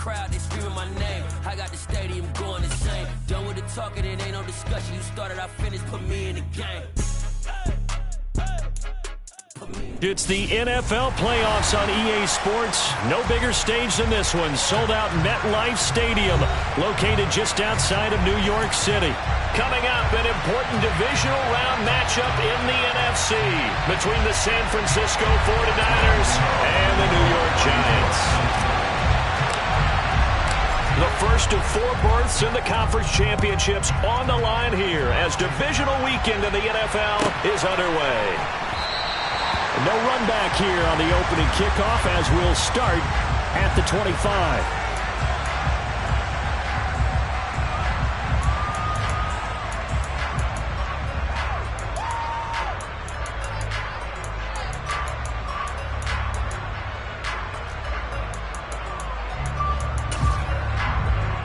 crowd, they screaming my name. I got the stadium going insane. Done with the talking, it ain't no discussion. You started, I finished, put me in the game. It's the NFL playoffs on EA Sports. No bigger stage than this one. Sold out MetLife Stadium, located just outside of New York City. Coming up, an important divisional round matchup in the NFC between the San Francisco 49ers and the New York Giants. The first of 4 berths in the conference championships on the line here as divisional weekend in the NFL is underway. No run back here on the opening kickoff as we'll start at the 25.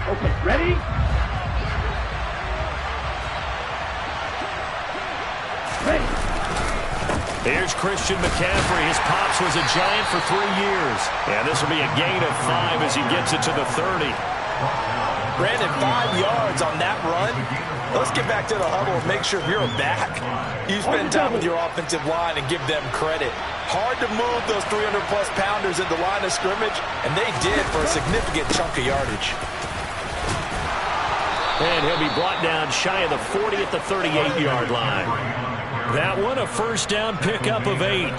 Okay, ready? Here's Christian McCaffrey. His pops was a Giant for 3 years. And this will be a gain of 5 as he gets it to the 30. Brandon, 5 yards on that run. Let's get back to the huddle and make sure you're back. You spend time with your offensive line and give them credit. Hard to move those 300-plus pounders at the line of scrimmage, and they did for a significant chunk of yardage. And he'll be brought down shy of the 40 at the 38-yard line. That one, a first down pickup of 8.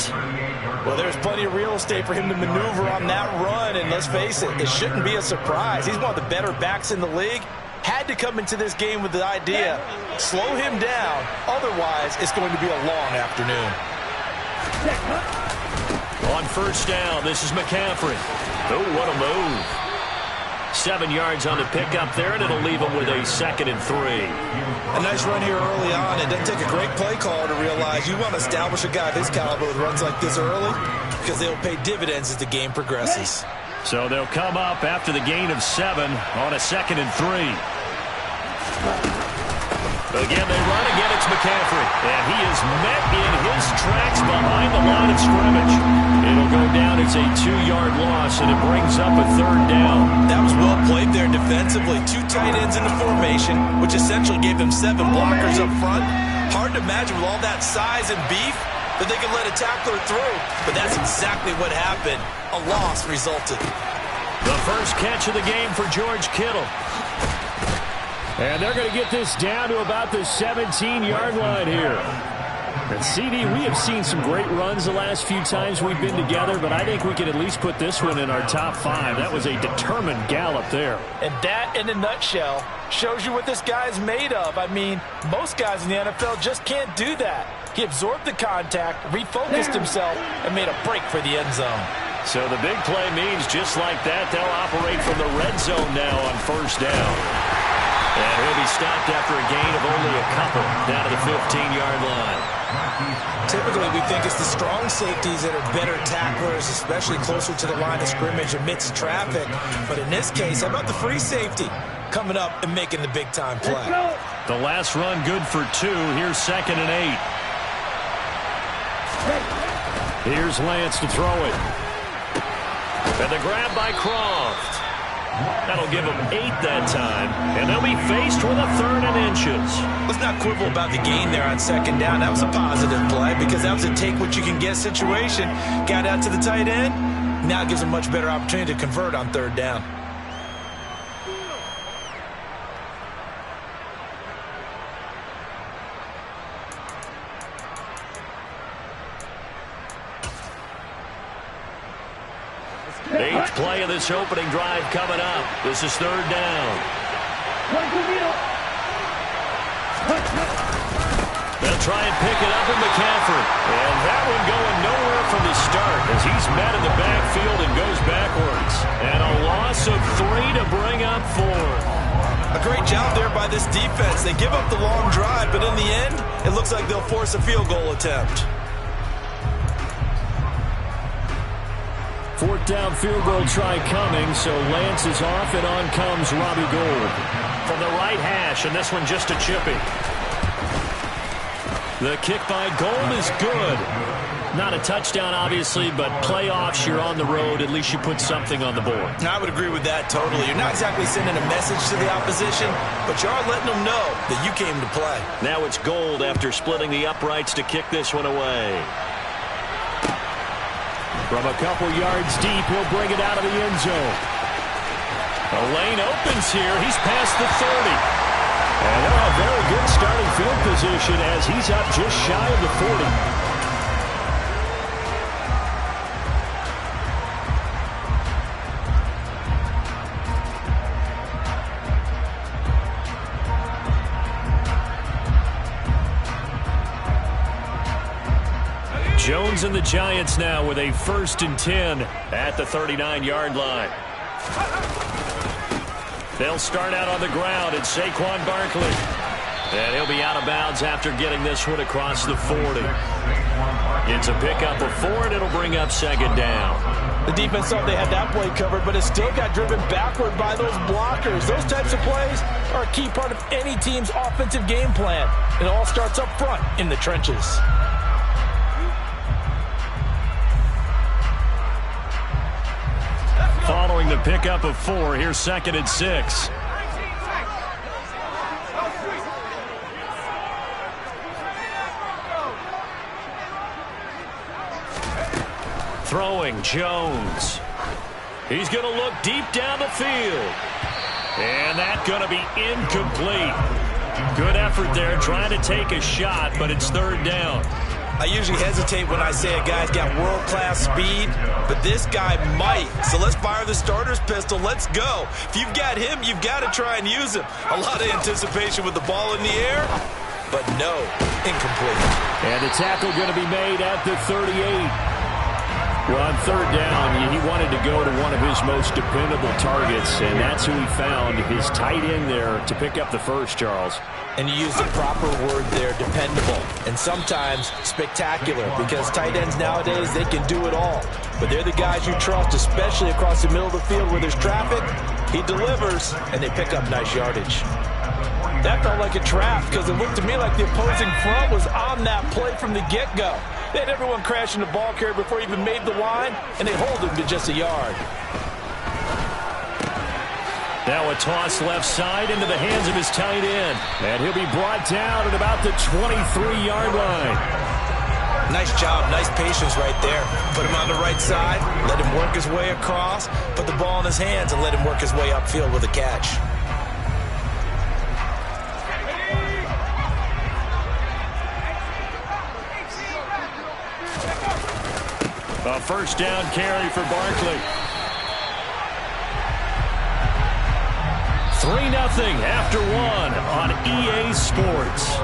Well, there's plenty of real estate for him to maneuver on that run, and let's face it, it shouldn't be a surprise. He's one of the better backs in the league. Had to come into this game with the idea, slow him down, otherwise it's going to be a long afternoon. On first down, this is McCaffrey. Oh, what a move. 7 yards on the pickup there, and it'll leave him with a 2nd and 3. A nice run here early on. It doesn't take a great play call to realize you want to establish a guy of his caliber with runs like this early because they'll pay dividends as the game progresses. So they'll come up after the gain of 7 on a 2nd and 3. Again, they run. Again, it's McCaffrey. And he is met in his tracks behind the line of scrimmage. It'll go down as a 2-yard loss, and it brings up a 3rd down. That was well played there defensively. 2 tight ends in the formation, which essentially gave them 7 blockers up front. Hard to imagine with all that size and beef that they could let a tackler through. But that's exactly what happened. A loss resulted. The first catch of the game for George Kittle. And they're going to get this down to about the 17-yard line here. And CD, we have seen some great runs the last few times we've been together, but I think we can at least put this one in our top 5. That was a determined gallop there. And that, in a nutshell, shows you what this guy's made of. I mean, most guys in the NFL just can't do that. He absorbed the contact, refocused himself, and made a break for the end zone. So the big play means just like that, they'll operate from the red zone now on first down. And he'll be stopped after a gain of only a couple down to the 15-yard line. Typically, we think it's the strong safeties that are better tacklers, especially closer to the line of scrimmage amidst traffic. But in this case, how about the free safety coming up and making the big-time play? The last run good for 2. Here's 2nd and 8. Here's Lance to throw it. And the grab by Croft. That'll give them 8 that time, and they'll be faced with a 3rd and inches. Let's not quibble about the gain there on 2nd down. That was a positive play because that was a take-what-you-can-get situation. Got out to the tight end. Now it gives them a much better opportunity to convert on 3rd down. Eighth play of this opening drive coming up. This is 3rd down. They'll try and pick it up in McCaffrey. And that one going nowhere from the start as he's met in the backfield and goes backwards. And a loss of 3 to bring up 4. A great job there by this defense. They give up the long drive, but in the end, it looks like they'll force a field goal attempt. 4th down field goal try coming, so Lance is off, and on comes Robbie Gould. From the right hash, and this one just a chippy. The kick by Gould is good. not a touchdown, obviously, but playoffs, you're on the road. At least you put something on the board. I would agree with that totally. You're not exactly sending a message to the opposition, but you are letting them know that you came to play. Now it's Gold after splitting the uprights to kick this one away. From a couple yards deep, he'll bring it out of the end zone. The lane opens here. He's past the 30. And they're in a very good starting field position as he's up just shy of the 40. Jones and the Giants now with a 1st and 10 at the 39-yard line. They'll start out on the ground. It's Saquon Barkley. And he'll be out of bounds after getting this one across the 40. It's a pickup of 4, and it'll bring up 2nd down. The defense thought they had that play covered, but it still got driven backward by those blockers. Those types of plays are a key part of any team's offensive game plan. It all starts up front in the trenches. Following the pickup of 4, here's 2nd and 6. Throwing Jones. He's going to look deep down the field. And that's going to be incomplete. Good effort there trying to take a shot, but it's 3rd down. I usually hesitate when I say a guy's got world-class speed, but this guy might. So let's fire the starter's pistol. Let's go. If you've got him, you've got to try and use him. A lot of anticipation with the ball in the air, but no, incomplete. And the tackle going to be made at the 38. Well, on 3rd down, he wanted to go to one of his most dependable targets, and that's who he found, his tight end there, to pick up the first, Charles. And you used the proper word there, dependable, and sometimes spectacular, because tight ends nowadays, they can do it all. But they're the guys you trust, especially across the middle of the field where there's traffic. He delivers, and they pick up nice yardage. That felt like a trap, because it looked to me like the opposing front was on that play from the get-go. They had everyone crashing the ball carrier before he even made the line, and they hold him to just a yard. Now a toss left side into the hands of his tight end. And he'll be brought down at about the 23-yard line. Nice job, nice patience right there. Put him on the right side, let him work his way across, put the ball in his hands, and let him work his way upfield with a catch. A 1st down carry for Barkley. 3-0 after 1 on EA Sports.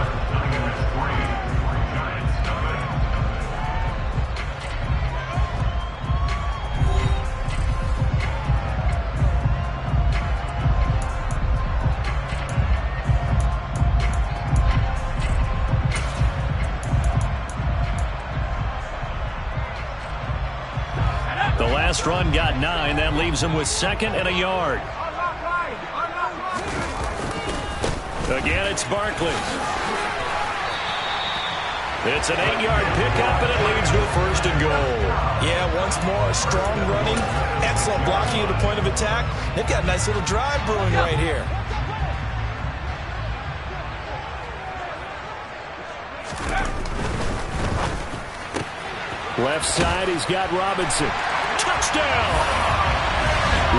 The last run got 9. That leaves him with 2nd and a yard. Again, it's Barkley. It's an 8-yard pickup, and it leads to a 1st and goal. Yeah, once more, strong running, excellent blocking at the point of attack. They've got a nice little drive brewing right here. Left side, he's got Robinson. Touchdown!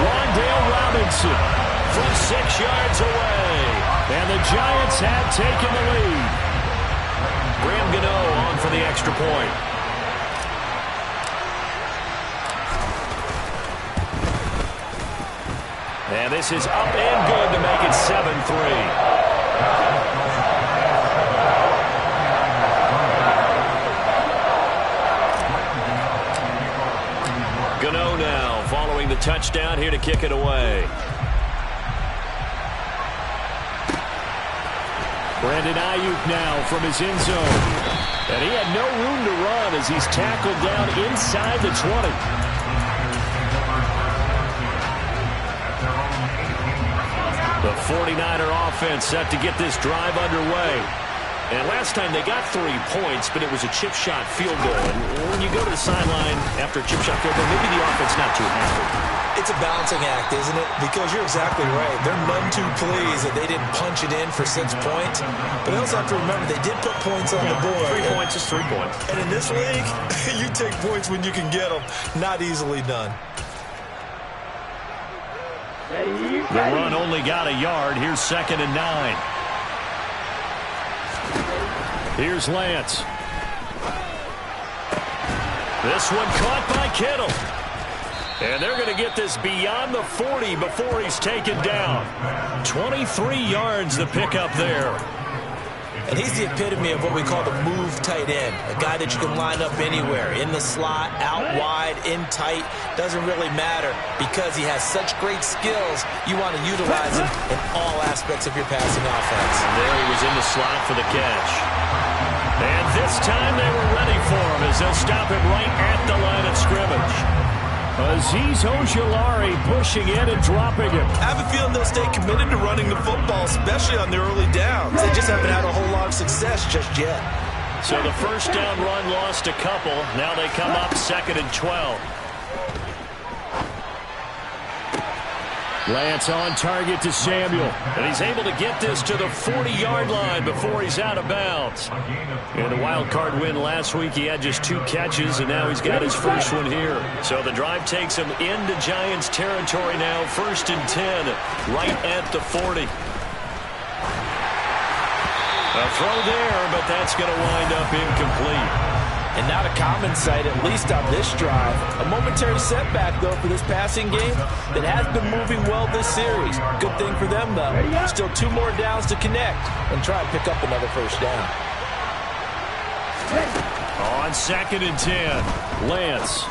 Wan'Dale Robinson from 6 yards away. And the Giants have taken the lead. Graham Gano on for the extra point. And this is up and good to make it 7-3. Gano now following the touchdown here to kick it away. Brandon Ayuk now from his end zone. And he had no room to run as he's tackled down inside the 20. The 49er offense set to get this drive underway. And last time they got 3 points, but it was a chip shot field goal. And when you go to the sideline after a chip shot field goal, maybe the offense not too happy. It's a balancing act, isn't it? Because you're exactly right. They're none too pleased that they didn't punch it in for 6 points. But they also have to remember they did put points on the board. 3 points is 3 points. And in this league, you take points when you can get them. Not easily done. The run only got a yard. Here's 2nd and 9. Here's Lance. This one caught by Kittle. And they're going to get this beyond the 40 before he's taken down. 23 yards the pickup there. And he's the epitome of what we call the move tight end. A guy that you can line up anywhere. In the slot, out wide, in tight. Doesn't really matter because he has such great skills. You want to utilize him in all aspects of your passing offense. And there he was in the slot for the catch. And this time they were ready for him as they'll stop him right at the line of scrimmage. Azeez Ojulari pushing in and dropping him. I have a feeling they'll stay committed to running the football, especially on their early downs. They just haven't had a whole lot of success just yet. So the first down run lost a couple. Now they come up 2nd and 12. Lance on target to Samuel. And he's able to get this to the 40-yard line before he's out of bounds. In a wild card win last week, he had just 2 catches, and now he's got his first one here. So the drive takes him into Giants territory now, 1st and 10, right at the 40. A throw there, but that's going to wind up incomplete. And not a common sight, at least on this drive. A momentary setback, though, for this passing game that has been moving well this series. Good thing for them, though. Still 2 more downs to connect and try and pick up another first down. On 2nd and 10, Lance.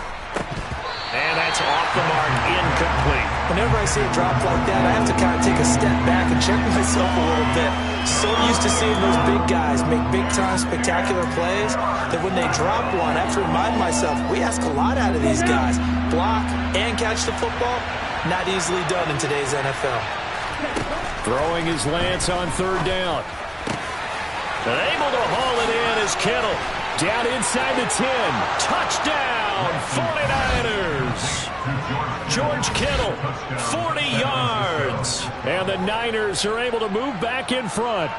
And that's off the mark, incomplete. Whenever I see a drop like that, I have to kind of take a step back and check myself a little bit. So used to seeing those big guys make big-time spectacular plays that when they drop one, I have to remind myself, we ask a lot out of these guys. Block and catch the football, not easily done in today's NFL. Throwing is Lance on 3rd down. And able to haul it in is Kittle. Down inside the 10. Touchdown, 49ers. George Kittle, 40 yards. And the Niners are able to move back in front.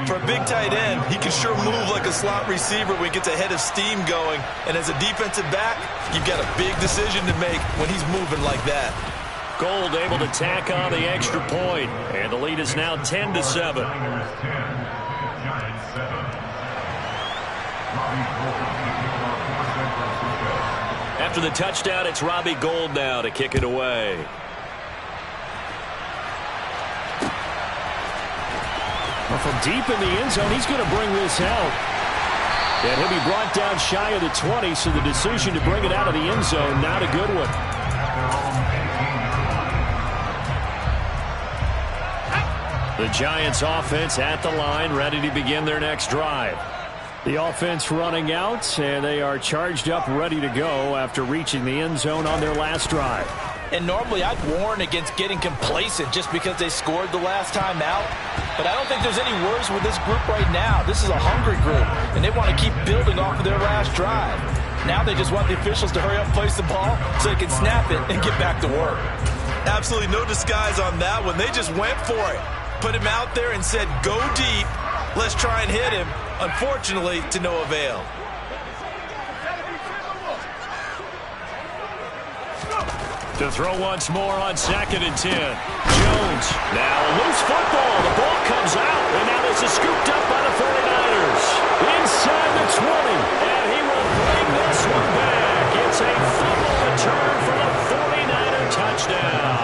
For a big tight end, he can sure move like a slot receiver when he gets a head of steam going. And as a defensive back, you've got a big decision to make when he's moving like that. Gold able to tack on the extra point. And the lead is now 10-7. After the touchdown, it's Robbie Gould now to kick it away. Well, from deep in the end zone, he's going to bring this out. And he'll be brought down shy of the 20, so the decision to bring it out of the end zone, not a good one. The Giants offense at the line, ready to begin their next drive. The offense running out, and they are charged up, ready to go after reaching the end zone on their last drive. And normally I'd warn against getting complacent just because they scored the last time out. But I don't think there's any worries with this group right now. This is a hungry group, and they want to keep building off of their last drive. Now they just want the officials to hurry up and place the ball so they can snap it and get back to work. Absolutely no disguise on that one. They just went for it. Put him out there and said, go deep. Let's try and hit him. Unfortunately, to no avail. To throw once more on 2nd and 10. Jones. Now a loose football. The ball comes out. And now this is scooped up by the 49ers. Inside the 20. And he will bring this one back. It's a fumble return for the 49er touchdown.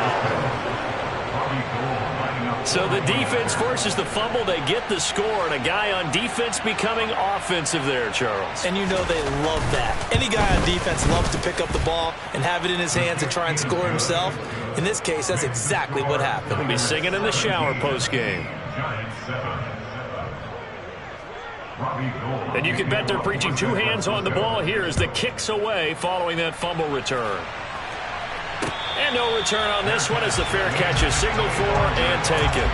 So the defense forces the fumble. They get the score. And a guy on defense becoming offensive there, Charles. And you know they love that. Any guy on defense loves to pick up the ball and have it in his hands and try and score himself. In this case, that's exactly what happened. We'll be singing in the shower post-game. And you can bet they're preaching 2 hands on the ball here as the kick's away following that fumble return. And no return on this one as the fair catch is signaled for and taken.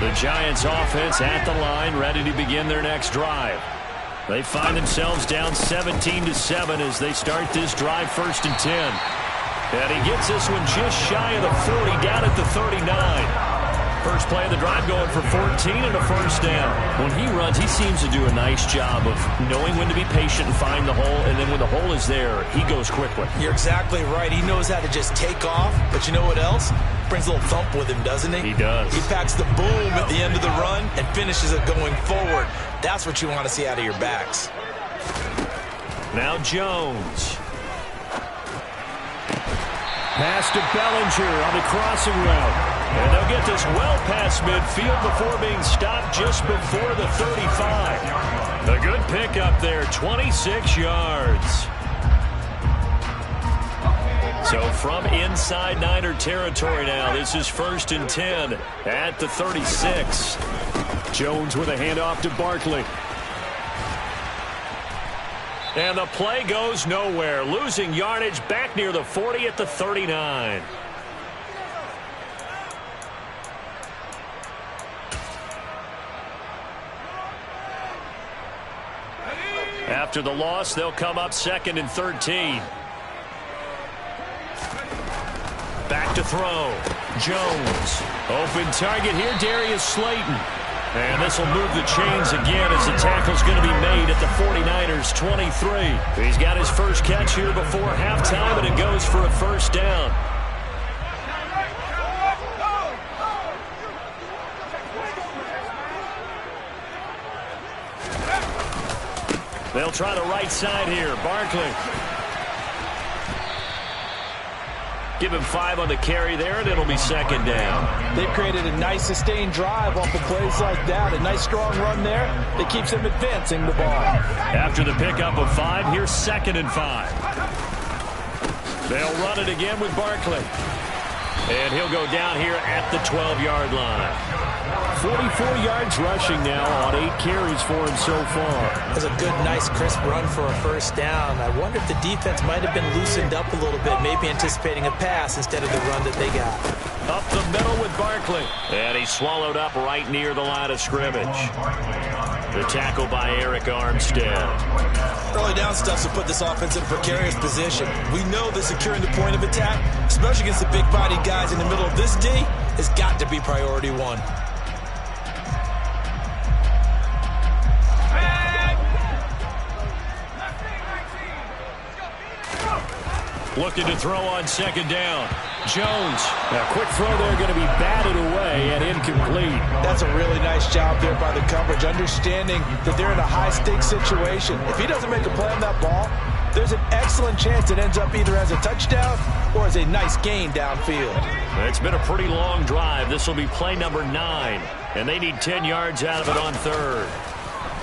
The Giants offense at the line, ready to begin their next drive. They find themselves down 17-7 as they start this drive, 1st and 10. And he gets this one just shy of the 40, down at the 39. First play of the drive going for 14 and a 1st down. When he runs, he seems to do a nice job of knowing when to be patient and find the hole, and then when the hole is there, he goes quickly. You're exactly right. He knows how to just take off, but you know what else? Brings a little thump with him, doesn't he? He does. He packs the boom at the end of the run and finishes it going forward. That's what you want to see out of your backs. Now Jones. Pass to Bellinger on the crossing route. And they'll get this well past midfield before being stopped just before the 35. A good pickup there, 26 yards. So from inside Niner territory now, this is 1st and 10 at the 36. Jones with a handoff to Barkley. And the play goes nowhere, losing yardage back near the 40 at the 39. After the loss, they'll come up 2nd and 13. Back to throw. Jones. Open target here, Darius Slayton. And this will move the chains again as the tackle's going to be made at the 49ers 23. He's got his first catch here before halftime, and it goes for a 1st down. They'll try the right side here. Barkley. Give him 5 on the carry there, and it'll be 2nd down. They've created a nice sustained drive off of plays like that. A nice strong run there that keeps them advancing the ball. After the pickup of 5, here's 2nd and 5. They'll run it again with Barkley. And he'll go down here at the 12-yard line. 44 yards rushing now on 8 carries for him so far. That's a good, nice, crisp run for a 1st down. I wonder if the defense might have been loosened up a little bit, maybe anticipating a pass instead of the run that they got. Up the middle with Barkley. And he's swallowed up right near the line of scrimmage. The tackle by Eric Armstead. Early down stuff to put this offense in a precarious position. We know that securing the point of attack, especially against the big-bodied guys in the middle of this D, has got to be priority 1. Looking to throw on 2nd down. Jones. A quick throw there, going to be batted away and incomplete. That's a really nice job there by the coverage, understanding that they're in a high-stakes situation. If he doesn't make a play on that ball, there's an excellent chance it ends up either as a touchdown or as a nice gain downfield. It's been a pretty long drive. This will be play number 9, and they need 10 yards out of it on 3rd.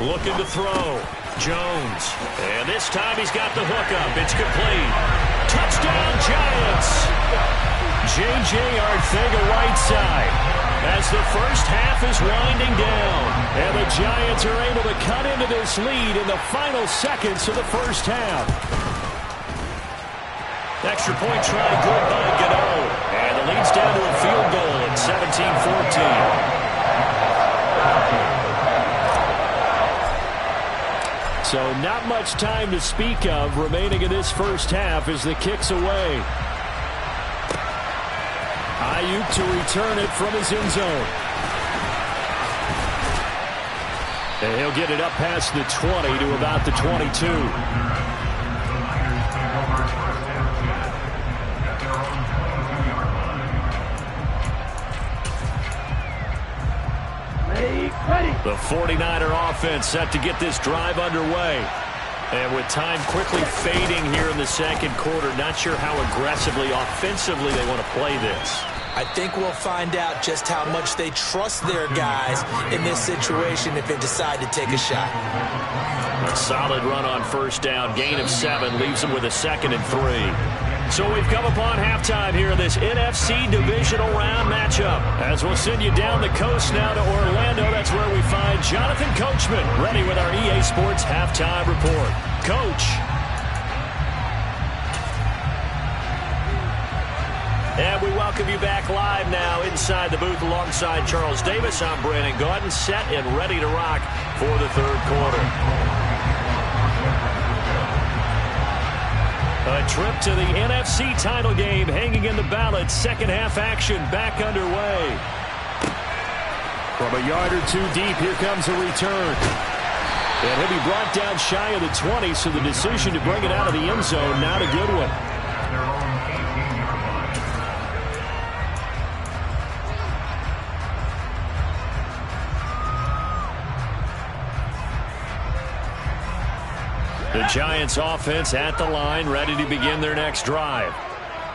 Looking to throw. Jones. And this time he's got the hookup. It's complete. Touchdown, Giants. J.J. Arcega-Whiteside as the first half is winding down. And the Giants are able to cut into this lead in the final seconds of the first half. Extra point try good by Gano. And the lead's down to a field goal at 17-14. So not much time to speak of remaining in this first half as the kick's away. Ayuk to return it from his end zone. And he'll get it up past the 20 to about the 22. The 49er offense set to get this drive underway. And with time quickly fading here in the 2nd quarter, not sure how aggressively, offensively they want to play this. I think we'll find out just how much they trust their guys in this situation if they decide to take a shot. A solid run on 1st down. Gain of 7 leaves them with a 2nd and 3. So we've come upon halftime here in this NFC divisional round matchup. As we'll send you down the coast now to Orlando, that's where we find Jonathan Coachman ready with our EA Sports halftime report. Coach. And we welcome you back live now inside the booth alongside Charles Davis. I'm Brandon Gaudin, set and ready to rock for the third quarter. A trip to the NFC title game hanging in the balance. Second half action back underway. From a yard or two deep, here comes a return. And he'll be brought down shy of the 20, so the decision to bring it out of the end zone, not a good one. The Giants offense at the line, ready to begin their next drive.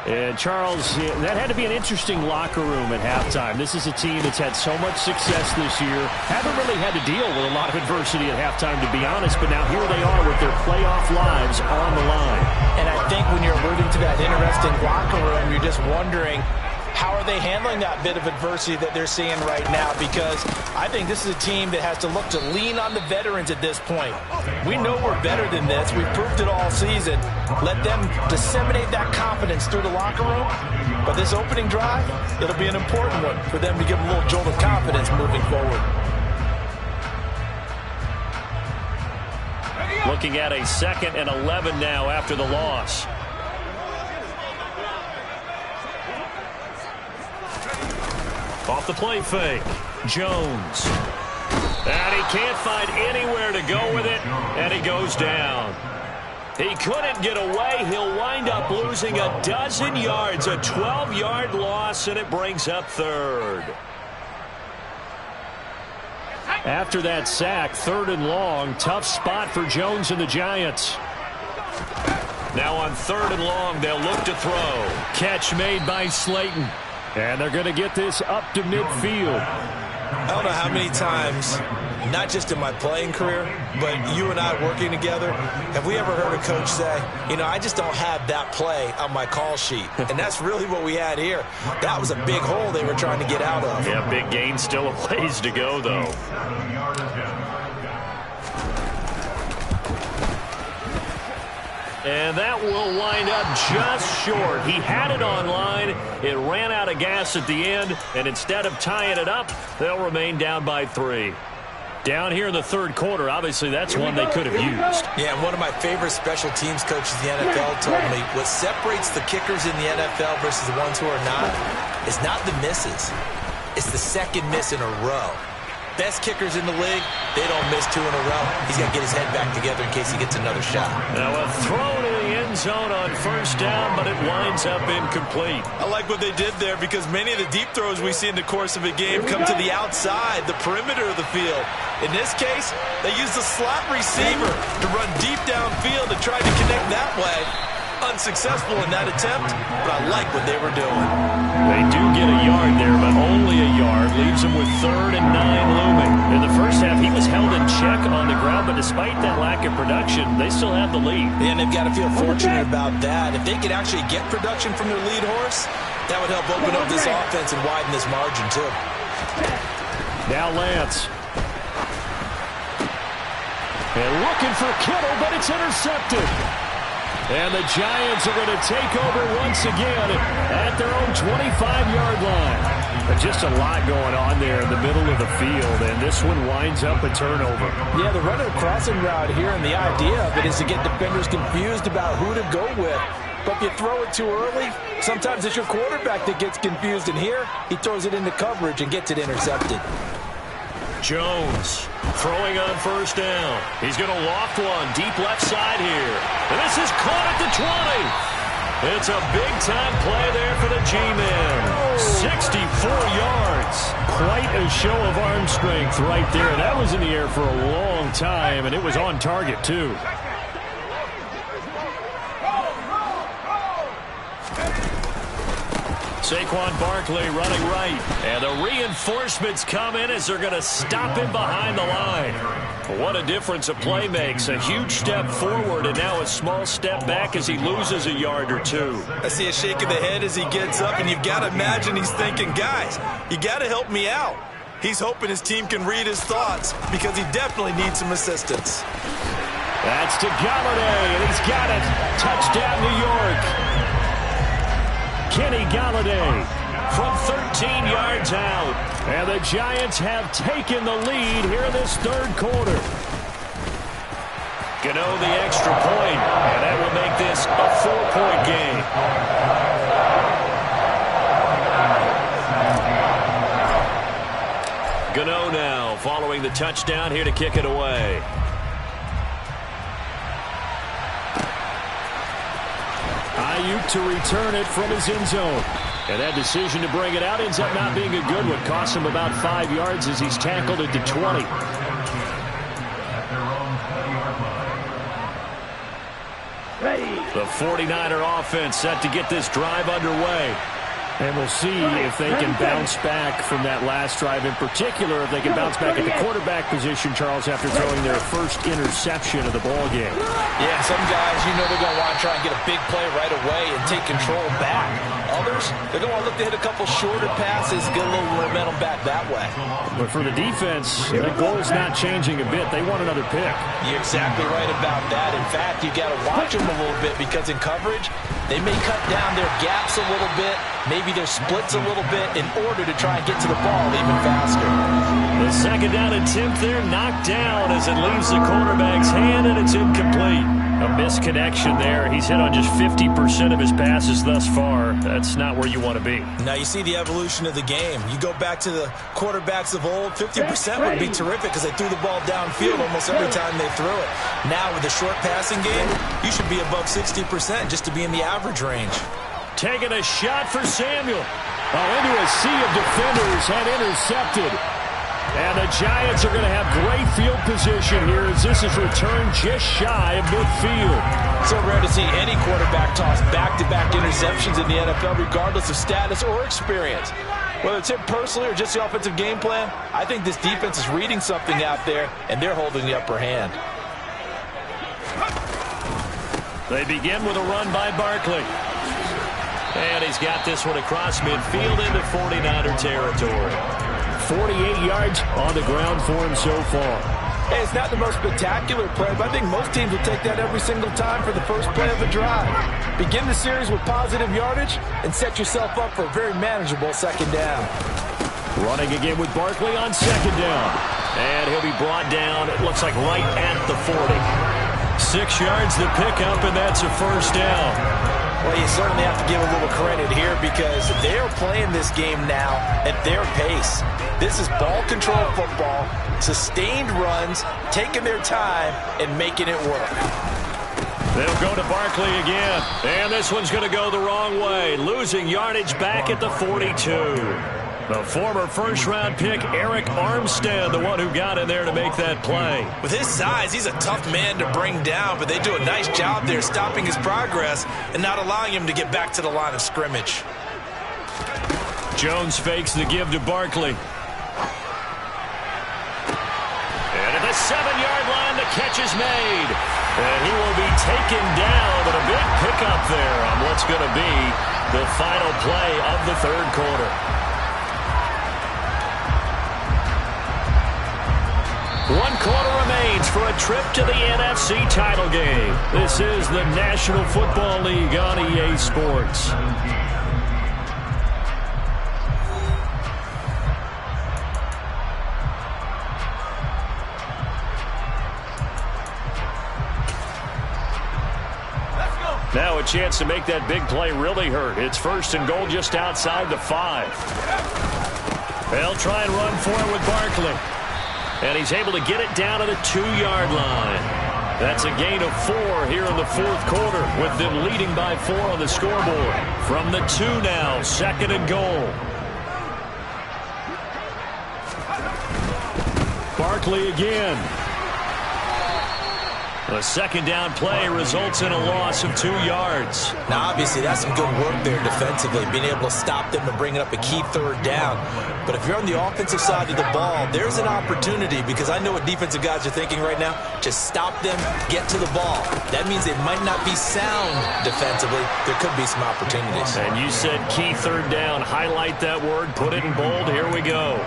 And Charles, that had to be an interesting locker room at halftime. This is a team that's had so much success this year. Haven't really had to deal with a lot of adversity at halftime, to be honest. But now here they are with their playoff lives on the line. And I think when you're alluding to that interesting locker room, you're just wondering, how are they handling that bit of adversity that they're seeing right now? Because I think this is a team that has to look to lean on the veterans at this point. We know we're better than this. We've proved it all season. Let them disseminate that confidence through the locker room. But this opening drive, it'll be an important one for them to give a little jolt of confidence moving forward. Looking at a 2nd and 11 now after the loss. Off the play fake, Jones. And he can't find anywhere to go with it, and he goes down. He couldn't get away. He'll wind up losing a dozen yards, a 12-yard loss, and it brings up third. After that sack, 3rd and long, tough spot for Jones and the Giants. Now on 3rd and long, they'll look to throw. Catch made by Slayton. And they're going to get this up to midfield. I don't know how many times, not just in my playing career, but you and I working together, have we ever heard a coach say, you know, I just don't have that play on my call sheet. And that's really what we had here. That was a big hole they were trying to get out of. Yeah, big gain, still a ways to go, though. And that will wind up just short. He had it on line. It ran out of gas at the end. And instead of tying it up, they'll remain down by 3. Down here in the third quarter, obviously that's one they could have used. Yeah, and one of my favorite special teams coaches in the NFL told me what separates the kickers in the NFL versus the ones who are not is not the misses. It's the second miss in a row. Best kickers in the league, they don't miss 2 in a row. He's got to get his head back together in case he gets another shot. Now a throw to the end zone on first down, but it winds up incomplete. I like what they did there because many of the deep throws we see in the course of a game come to the outside, the perimeter of the field. In this case, they used the slot receiver to run deep downfield and try to connect that way. Unsuccessful in that attempt, but I like what they were doing. They do get a yard there, but only a yard. Leaves them with 3rd and 9 looming. In the first half, he was held in check on the ground, but despite that lack of production, they still have the lead. And they've got to feel fortunate about that. If they could actually get production from their lead horse, that would help open up this offense and widen this margin, too. Now Lance. And looking for Kittle, but it's intercepted. And the Giants are going to take over once again at their own 25-yard line. But just a lot going on there in the middle of the field, and this one winds up a turnover. Yeah, the runner crossing route here, and the idea of it is to get defenders confused about who to go with. But if you throw it too early, sometimes it's your quarterback that gets confused, and here he throws it into coverage and gets it intercepted. Jones throwing on first down. He's going to loft one deep left side here. And this is caught at the 20. It's a big-time play there for the G-Men. 64 yards. Quite a show of arm strength right there. That was in the air for a long time, and it was on target, too. Saquon Barkley running right. And the reinforcements come in as they're going to stop him behind the line. What a difference a play makes. A huge step forward and now a small step back as he loses a yard or two. I see a shake of the head as he gets up, and you've got to imagine he's thinking, guys, you got to help me out. He's hoping his team can read his thoughts because he definitely needs some assistance. That's to Galladay, and he's got it. Touchdown, New York. Kenny Golladay from 13 yards out. And the Giants have taken the lead here in this third quarter. Gano the extra point, and that will make this a 4-point game. Gano now following the touchdown here to kick it away. Ayuk to return it from his end zone. And that decision to bring it out ends up not being a good one. Cost him about 5 yards as he's tackled at the 20. The 49er offense set to get this drive underway. And we'll see if they can bounce back from that last drive. In particular, if they can bounce back at the quarterback position, Charles, after throwing their first interception of the ball game. Yeah, some guys, they're going to want to try and get a big play right away and take control back. Others, they're going to want to look to hit a couple shorter passes, get a little momentum back that way. But for the defense, the goal's not changing a bit. They want another pick. You're exactly right about that. In fact, you got to watch them a little bit because in coverage, they may cut down their gaps a little bit, maybe their splits a little bit in order to try and get to the ball even faster. The second down attempt there knocked down as it leaves the quarterback's hand, and it's incomplete. A misconnection there. He's hit on just 50% of his passes thus far. That's not where you want to be. Now you see the evolution of the game. You go back to the quarterbacks of old, 50% would be terrific because they threw the ball downfield almost every time they threw it. Now with the short passing game, you should be above 60% just to be in the average range. Taking a shot for Samuel. Into a sea of defenders and intercepted. And the Giants are going to have great field position here as this is returned just shy of midfield. So rare to see any quarterback toss back-to-back interceptions in the NFL, regardless of status or experience. Whether it's him personally or just the offensive game plan, I think this defense is reading something out there, and they're holding the upper hand. They begin with a run by Barkley. And he's got this one across midfield into 49er territory. 48 yards on the ground for him so far. Hey, it's not the most spectacular play, but I think most teams will take that every single time for the first play of the drive. Begin the series with positive yardage and set yourself up for a very manageable second down. Running again with Barkley on second down. And he'll be brought down, it looks like right at the 40. 6 yards the pickup, and that's a first down. Well, you certainly have to give a little credit here because they're playing this game now at their pace. This is ball control football, sustained runs, taking their time, and making it work. They'll go to Barkley again, and this one's going to go the wrong way, losing yardage back at the 42. The former first-round pick, Eric Armstead, the one who got in there to make that play. With his size, he's a tough man to bring down, but they do a nice job there stopping his progress and not allowing him to get back to the line of scrimmage. Jones fakes the give to Barkley. And at the 7-yard line, the catch is made. And he will be taken down, but a big pickup there on what's going to be the final play of the third quarter. 1 quarter remains for a trip to the NFC title game. This is the National Football League on EA Sports. Now a chance to make that big play really hurt. It's first and goal just outside the 5. They'll try and run for it with Barkley. And he's able to get it down to the 2-yard line. That's a gain of 4 here in the fourth quarter, with them leading by 4 on the scoreboard. From the 2 now, second and goal. Barkley again. The second down play results in a loss of 2 yards. Now, obviously, that's some good work there defensively, being able to stop them and bring it up a key third down. But if you're on the offensive side of the ball, there's an opportunity because I know what defensive guys are thinking right now. Just stop them, get to the ball. That means they might not be sound defensively. There could be some opportunities. And you said key third down. Highlight that word. Put it in bold. Here we go.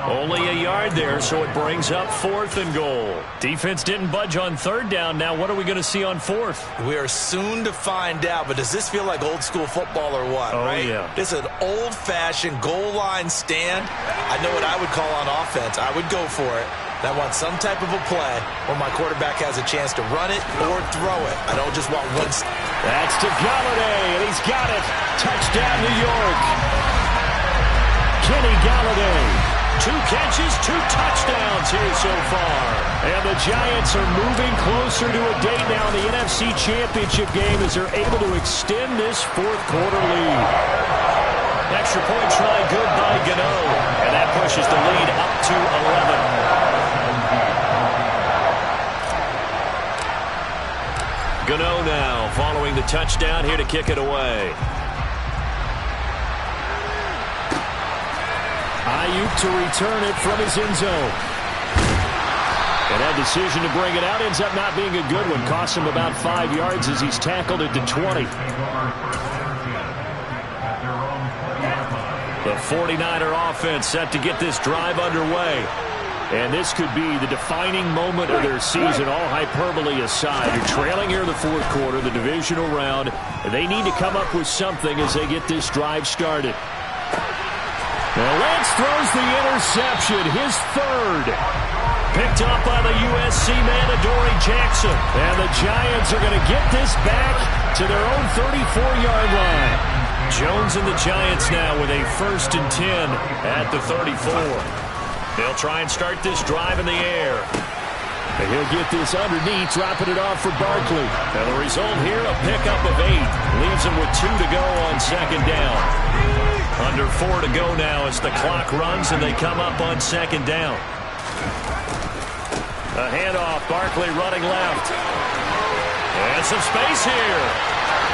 Only a yard there, so it brings up 4th and goal. Defense didn't budge on third down. touchdown. Now what are we going to see on fourth? We are soon to find out, but does this feel like old school football or what, right? Yeah. This is an old-fashioned goal line stand. I know what I would call on offense. I would go for it. I want some type of a play where my quarterback has a chance to run it or throw it. I don't just want one. That's to Galladay, and he's got it. Touchdown, New York. Kenny Galladay. 2 catches, 2 touchdowns here so far. And the Giants are moving closer to a date now in the NFC Championship game as they're able to extend this fourth quarter lead. Extra point try good by Gano, and that pushes the lead up to 11. Gano now following the touchdown here to kick it away. Ayuk to return it from his end zone. And that decision to bring it out ends up not being a good one. Costs him about 5 yards as he's tackled at the 20. The 49er offense set to get this drive underway. And this could be the defining moment of their season, all hyperbole aside. You're trailing here in the fourth quarter, the divisional round. And they need to come up with something as they get this drive started. Now Lance throws the interception, his third. Picked up by the USC man, Adoree Jackson. And the Giants are going to get this back to their own 34-yard line. Jones and the Giants now with a 1st and 10 at the 34. They'll try and start this drive in the air. And he'll get this underneath, dropping it off for Barkley. And the result here, a pickup of 8. Leaves him with 2 to go on 2nd down. Under 4 to go now as the clock runs and they come up on 2nd down. A handoff, Barkley running left. And some space here.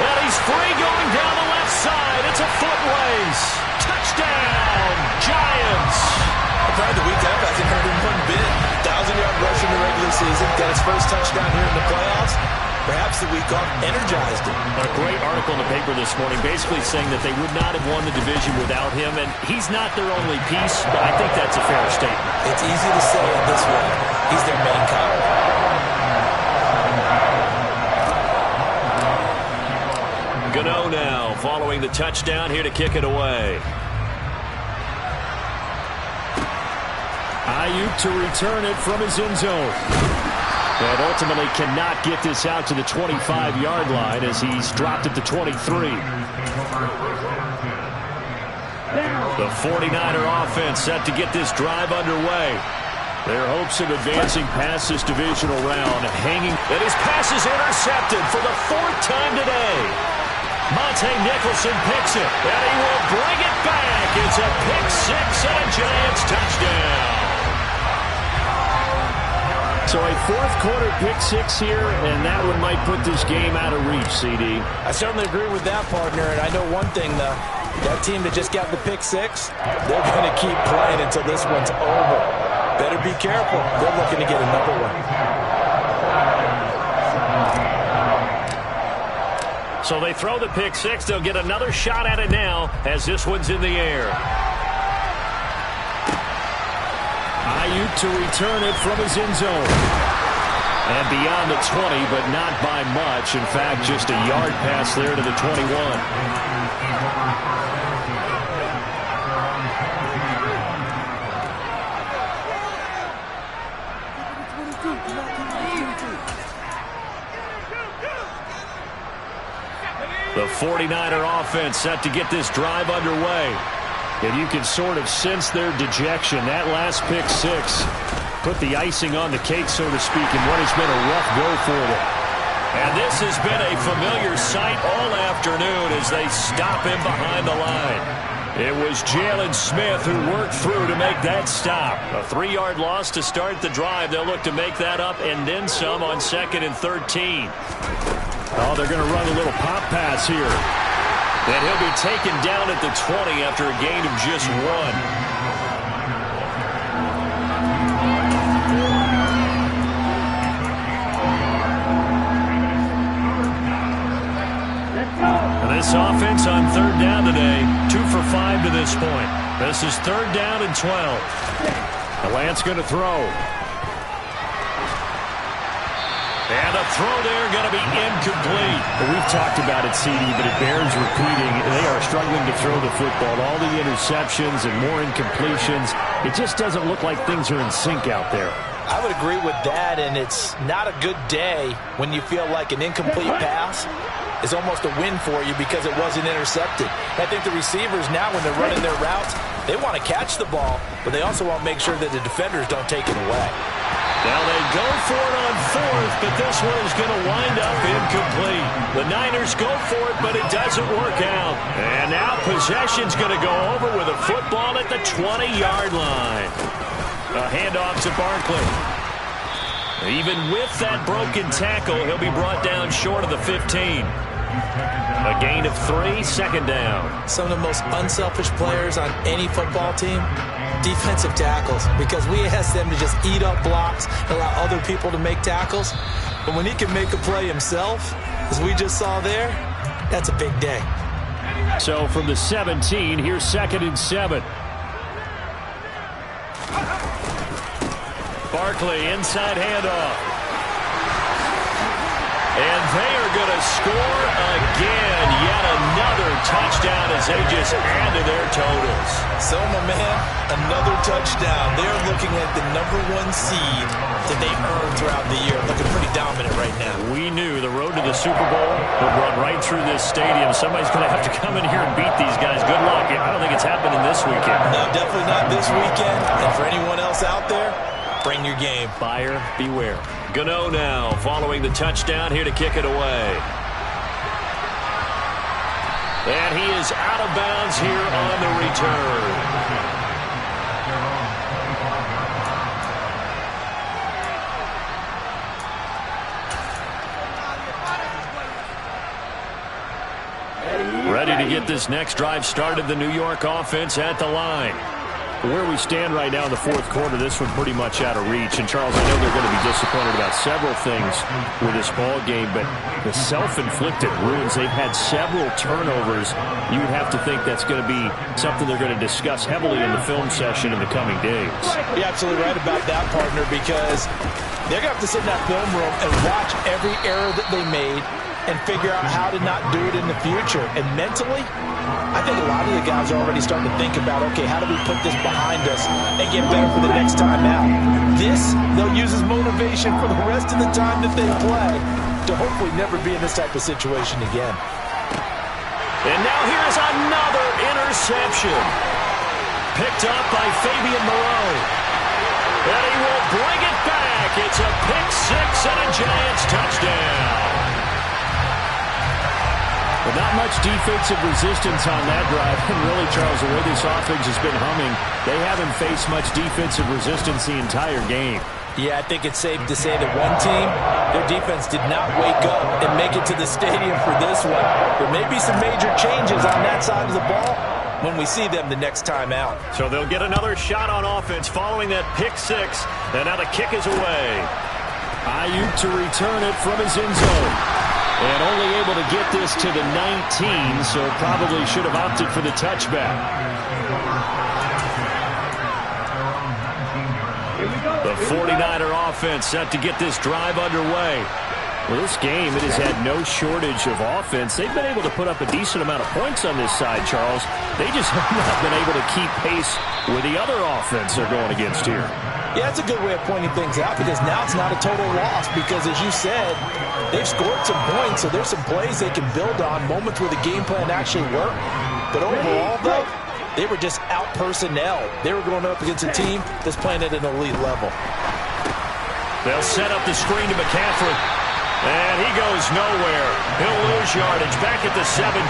And he's free going down the left side. It's a foot race. Touchdown, Giants. Probably the week up hasn't hurt him one bit. 1,000-yard rush in the regular season. Got his first touchdown here in the playoffs. Perhaps the week off energized him. A great article in the paper this morning basically saying that they would not have won the division without him. And he's not their only piece, but I think that's a fair statement. It's easy to say it this way. He's their main cog. Gano now following the touchdown here to kick it away. Ayuk to return it from his end zone. And ultimately cannot get this out to the 25-yard line as he's dropped at the 23. The 49er offense set to get this drive underway. Their hopes of advancing past this divisional round hanging. And his pass is intercepted for the 4th time today. Monte Nicholson picks it, and he will bring it back. It's a pick 6 and a Giants touchdown. So a fourth quarter pick 6 here, and that one might put this game out of reach, CD. I certainly agree with that, partner, and I know one thing, though. That team that just got the pick 6, they're going to keep playing until this one's over. Better be careful. They're looking to get another one. So they throw the pick 6. They'll get another shot at it now as this one's in the air. Ayuk to return it from his end zone. And beyond the 20, but not by much. In fact, just a yard pass there to the 21. The 49er offense set to get this drive underway. And you can sort of sense their dejection. That last pick 6 put the icing on the cake, so to speak, in what has been a rough go for them. And this has been a familiar sight all afternoon as they stop him behind the line. It was Jalen Smith who worked through to make that stop. A 3-yard loss to start the drive. They'll look to make that up and then some on 2nd and 13. Oh, they're going to run a little pop pass here. And he'll be taken down at the 20 after a gain of just 1. And this offense on 3rd down today, 2 for 5 to this point. This is 3rd down and 12. And Lance going to throw. And the throw there going to be incomplete. Well, we've talked about it, CD, but it bears repeating. They are struggling to throw the football. All the interceptions and more incompletions. It just doesn't look like things are in sync out there. I would agree with that, and it's not a good day when you feel like an incomplete pass is almost a win for you because it wasn't intercepted. I think the receivers now, when they're running their routes, they want to catch the ball, but they also want to make sure that the defenders don't take it away. Now they go for it on fourth, but this one is going to wind up incomplete. The Niners go for it, but it doesn't work out. And now possession's going to go over with a football at the 20-yard line. A handoff to Barkley. Even with that broken tackle, he'll be brought down short of the 15. A gain of 3, second down. Some of the most unselfish players on any football team, defensive tackles, because we ask them to just eat up blocks and allow other people to make tackles. But when he can make a play himself, as we just saw there, that's a big day. So from the 17, here's 2nd and 7. Barkley, inside handoff. And they are going to score again. Yet another touchdown as they just add to their totals. So, my man, another touchdown. They're looking at the #1 seed that they earned throughout the year. Looking pretty dominant right now. We knew the road to the Super Bowl would run right through this stadium. Somebody's going to have to come in here and beat these guys. Good luck. I don't think it's happening this weekend. No, definitely not this weekend. And for anyone else out there, bring your game. Buyer beware. Gano now following the touchdown here to kick it away. And he is out of bounds here on the return. Ready to get this next drive started, the New York offense at the line. Where we stand right now in the fourth quarter, this one pretty much out of reach. And, Charles, I know they're going to be disappointed about several things with this ball game, but the self-inflicted wounds, they've had several turnovers. You would have to think that's going to be something they're going to discuss heavily in the film session in the coming days. You're absolutely right about that, partner, because they're going to have to sit in that film room and watch every error that they made and figure out how to not do it in the future. And mentally, I think a lot of the guys are already starting to think about, okay, how do we put this behind us and get better for the next time out? This, they'll use as motivation for the rest of the time that they play to hopefully never be in this type of situation again. And now here's another interception. Picked up by Fabian Moreau. And he will bring it back. It's a pick six and a Giants touchdown. But not much defensive resistance on that drive. And really, Charles, the way this offense has been humming, they haven't faced much defensive resistance the entire game. Yeah, I think it's safe to say that one team, their defense did not wake up and make it to the stadium for this one. There may be some major changes on that side of the ball when we see them the next time out. So they'll get another shot on offense following that pick six. And now the kick is away. Ayuk to return it from his end zone. And only able to get this to the 19, so probably should have opted for the touchback. The 49er offense set to get this drive underway. Well, this game, it has had no shortage of offense. They've been able to put up a decent amount of points on this side, Charles. They just have not been able to keep pace with the other offense they're going against here. Yeah, that's a good way of pointing things out because now it's not a total loss because, as you said, they've scored some points, so there's some plays they can build on, moments where the game plan actually worked. But overall, though, they were just out-personnel. They were going up against a team that's playing at an elite level. They'll set up the screen to McCaffrey. And he goes nowhere. He'll lose yardage back at the 17.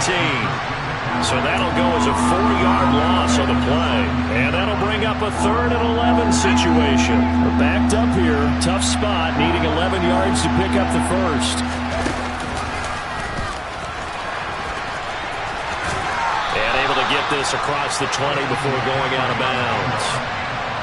So that'll go as a 4-yard loss on the play. And that'll bring up a 3rd and 11 situation. We're backed up here. Tough spot, needing 11 yards to pick up the first. And able to get this across the 20 before going out of bounds.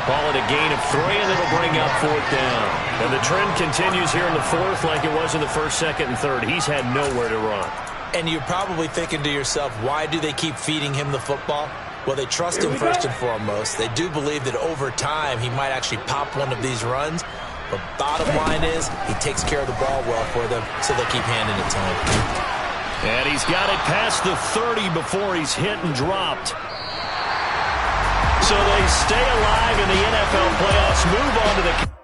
Call it a gain of 3, and it'll bring up 4th down. And the trend continues here in the 4th like it was in the 1st, 2nd, and 3rd. He's had nowhere to run. And you're probably thinking to yourself, why do they keep feeding him the football? Well, they trust him first and foremost. They do believe that over time he might actually pop one of these runs. But bottom line is, he takes care of the ball well for them, so they'll keep handing it to him. And he's got it past the 30 before he's hit and dropped. So they stay alive in the NFL playoffs, move on to the...